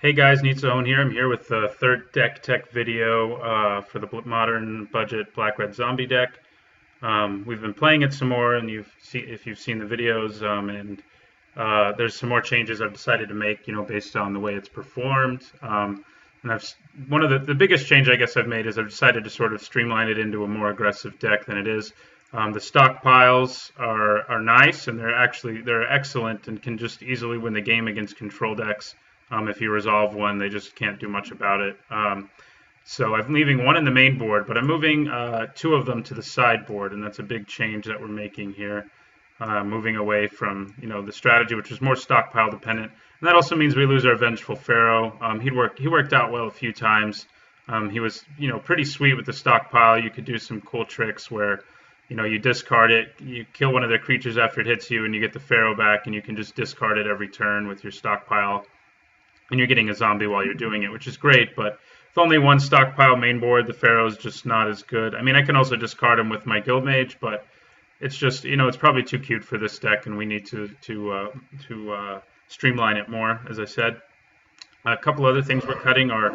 Hey guys, Neat here. I'm here with the third deck tech video for the modern budget Black Red Zombie deck. We've been playing it some more, and if you've seen the videos, and there's some more changes I've decided to make, based on the way it's performed. And one of the biggest change I guess I've made is I've decided to sort of streamline it into a more aggressive deck than it is. The stockpiles are nice, and they're excellent, and can just easily win the game against control decks. If you resolve one, they just can't do much about it. So I'm leaving one in the main board, but I'm moving two of them to the sideboard, and that's a big change that we're making here. Moving away from the strategy, which was more stockpile dependent, and that also means we lose our Vengeful Pharaoh. He worked out well a few times. He was pretty sweet with the stockpile. You could do some cool tricks where you discard it, you kill one of their creatures after it hits you, and you get the Pharaoh back, and you can just discard it every turn with your stockpile. And you're getting a zombie while you're doing it, which is great, but with only one stockpile main board, the Pharaoh's just not as good. I mean, I can also discard him with my Guild Mage, but it's just, it's probably too cute for this deck, and we need to streamline it more, as I said. A couple other things we're cutting are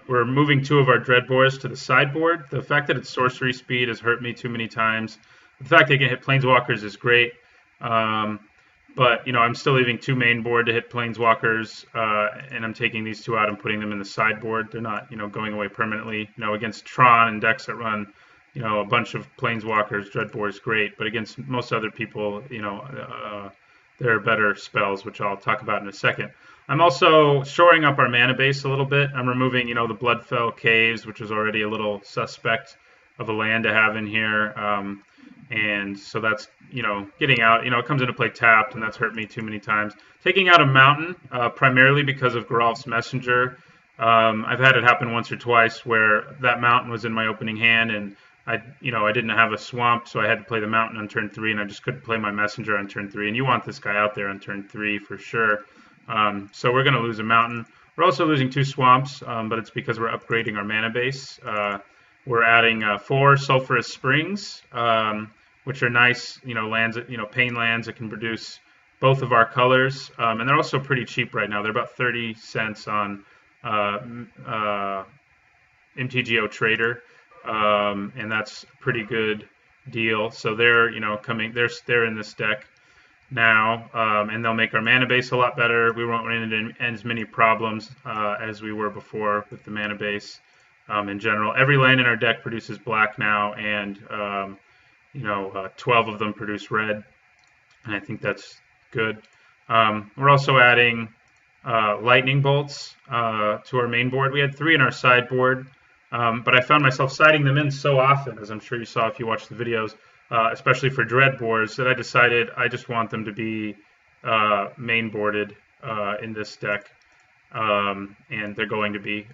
we're moving two of our Dreadbores to the sideboard. The fact that it's sorcery speed has hurt me too many times. The fact they can hit Planeswalkers is great. But, I'm still leaving two main board to hit Planeswalkers, and I'm taking these two out and putting them in the sideboard. They're not, going away permanently. Against Tron and decks that run, a bunch of Planeswalkers, Dreadbore is great. But against most other people, there are better spells, which I'll talk about in a second. I'm also shoring up our mana base a little bit. I'm removing, the Bloodfell Caves, which is already a little suspect of a land to have in here. And so that's, getting out, it comes into play tapped, and that's hurt me too many times. Taking out a mountain, primarily because of Geralf's Messenger. I've had it happen once or twice where that mountain was in my opening hand, and I didn't have a swamp, so I had to play the mountain on turn 3, and I just couldn't play my Messenger on turn 3. And you want this guy out there on turn 3 for sure. So we're going to lose a mountain. We're also losing two swamps, but it's because we're upgrading our mana base. We're adding 4 Sulfurous Springs, which are nice, lands, pain lands that can produce both of our colors, and they're also pretty cheap right now. They're about 30 cents on MTGO Trader, and that's a pretty good deal. So they're, they're in this deck now, and they'll make our mana base a lot better. We won't run into as many problems as we were before with the mana base. In general, every land in our deck produces black now, and 12 of them produce red, and I think that's good. We're also adding lightning bolts to our main board. We had 3 in our sideboard, but I found myself siding them in so often, as I'm sure you saw if you watched the videos, especially for Dreadbores, that I decided I just want them to be main boarded in this deck. And they're going to be.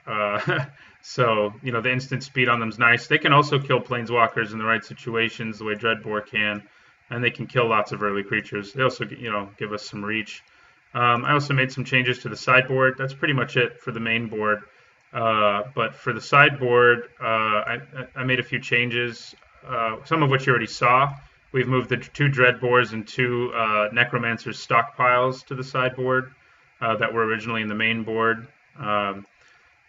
So, the instant speed on them is nice. They can also kill Planeswalkers in the right situations, the way Dreadbore can, and they can kill lots of early creatures. They also, give us some reach. I also made some changes to the sideboard. That's pretty much it for the main board. But for the sideboard, I made a few changes, some of which you already saw. We've moved the 2 Dreadbores and 2 Necromancer stockpiles to the sideboard. That were originally in the main board.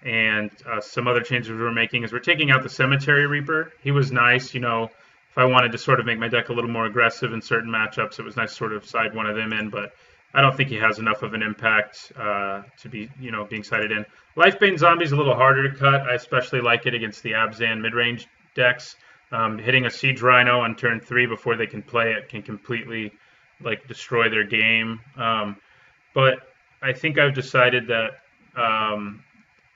And some other changes we're making is we're taking out the Cemetery Reaper. He was nice, if I wanted to sort of make my deck a little more aggressive in certain matchups, it was nice to sort of side one of them in, but I don't think he has enough of an impact to be, being sided in. Lifebane Zombie is a little harder to cut. I especially like it against the Abzan mid-range decks. Hitting a Siege Rhino on turn 3 before they can play it can completely, destroy their game. But I think I've decided that, that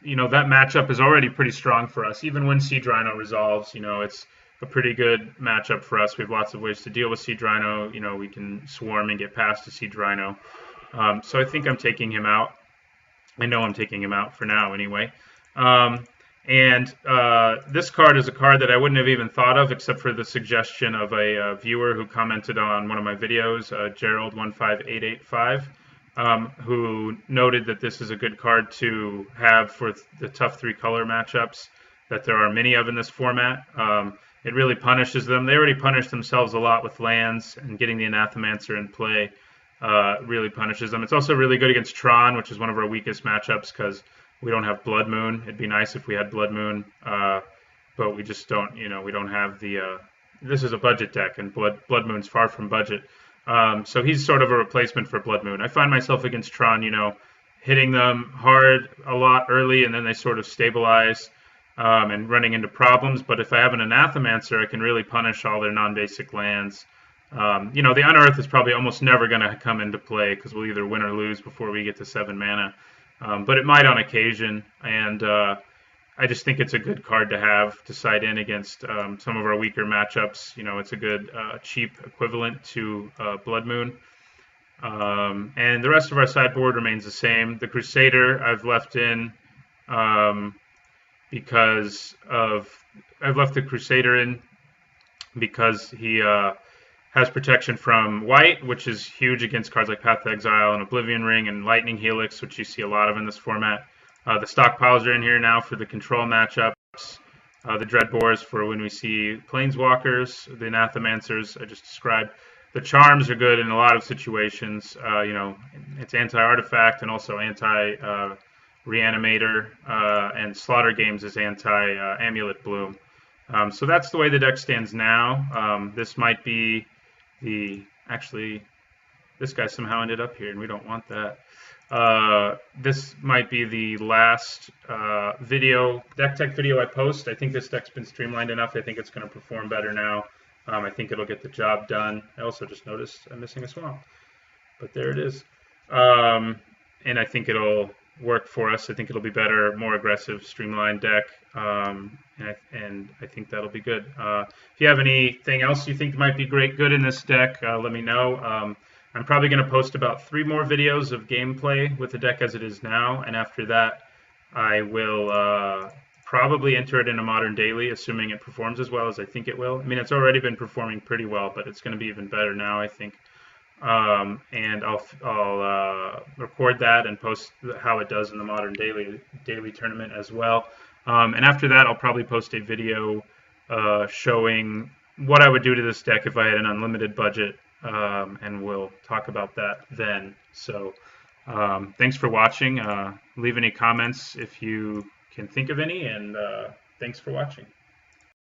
matchup is already pretty strong for us. Even when Siege Rhino resolves, it's a pretty good matchup for us. We have lots of ways to deal with Siege Rhino. We can swarm and get past a Siege Rhino. So I think I'm taking him out. I know I'm taking him out for now anyway. And this card is a card that I wouldn't have even thought of except for the suggestion of a viewer who commented on one of my videos, Gerald15885. Who noted that this is a good card to have for the tough 3-color matchups that there are many of in this format. It really punishes them. They already punished themselves a lot with lands and getting the Anathemancer in play. really punishes them. It's also really good against Tron, which is one of our weakest matchups because we don't have Blood Moon. It'd be nice if we had Blood Moon, but we just don't. We don't have the. This is a budget deck, and Blood Moon's far from budget. So he's sort of a replacement for Blood Moon. I find myself against Tron, hitting them hard a lot early, and then they sort of stabilize and running into problems. But if I have an Anathemancer, I can really punish all their non-basic lands. The Unearth is probably almost never going to come into play because we'll either win or lose before we get to 7 mana. But it might on occasion, and I just think it's a good card to have to side in against some of our weaker matchups. It's a good cheap equivalent to Blood Moon. And the rest of our sideboard remains the same. The Crusader I've left in because I've left the Crusader in because he has protection from white, which is huge against cards like Path to Exile and Oblivion Ring and Lightning Helix, which you see a lot of in this format. The Stockpiles are in here now for the control matchups. The Dreadbores for when we see Planeswalkers. The Anathemancers I just described. The Charms are good in a lot of situations. It's anti-artifact and also anti-reanimator, and Slaughter Games is anti-amulet bloom. So that's the way the deck stands now. This might be actually, this guy somehow ended up here, and we don't want that. This might be the last deck tech video I post. I think this deck's been streamlined enough. I think it's going to perform better now. I think it'll get the job done. I also just noticed I'm missing a swamp, but there it is. And I think it'll work for us. I think it'll be better, more aggressive, streamlined deck, and I think that'll be good. If you have anything else you think might be good in this deck, let me know. I'm probably going to post about 3 more videos of gameplay with the deck as it is now, and after that I will probably enter it in a Modern Daily, assuming it performs as well as I think it will. I mean, it's already been performing pretty well, but it's going to be even better now, I think. And I'll record that and post how it does in the Modern Daily tournament as well. And after that, I'll probably post a video showing what I would do to this deck if I had an unlimited budget, and we'll talk about that then. So thanks for watching. Leave any comments if you can think of any, and thanks for watching.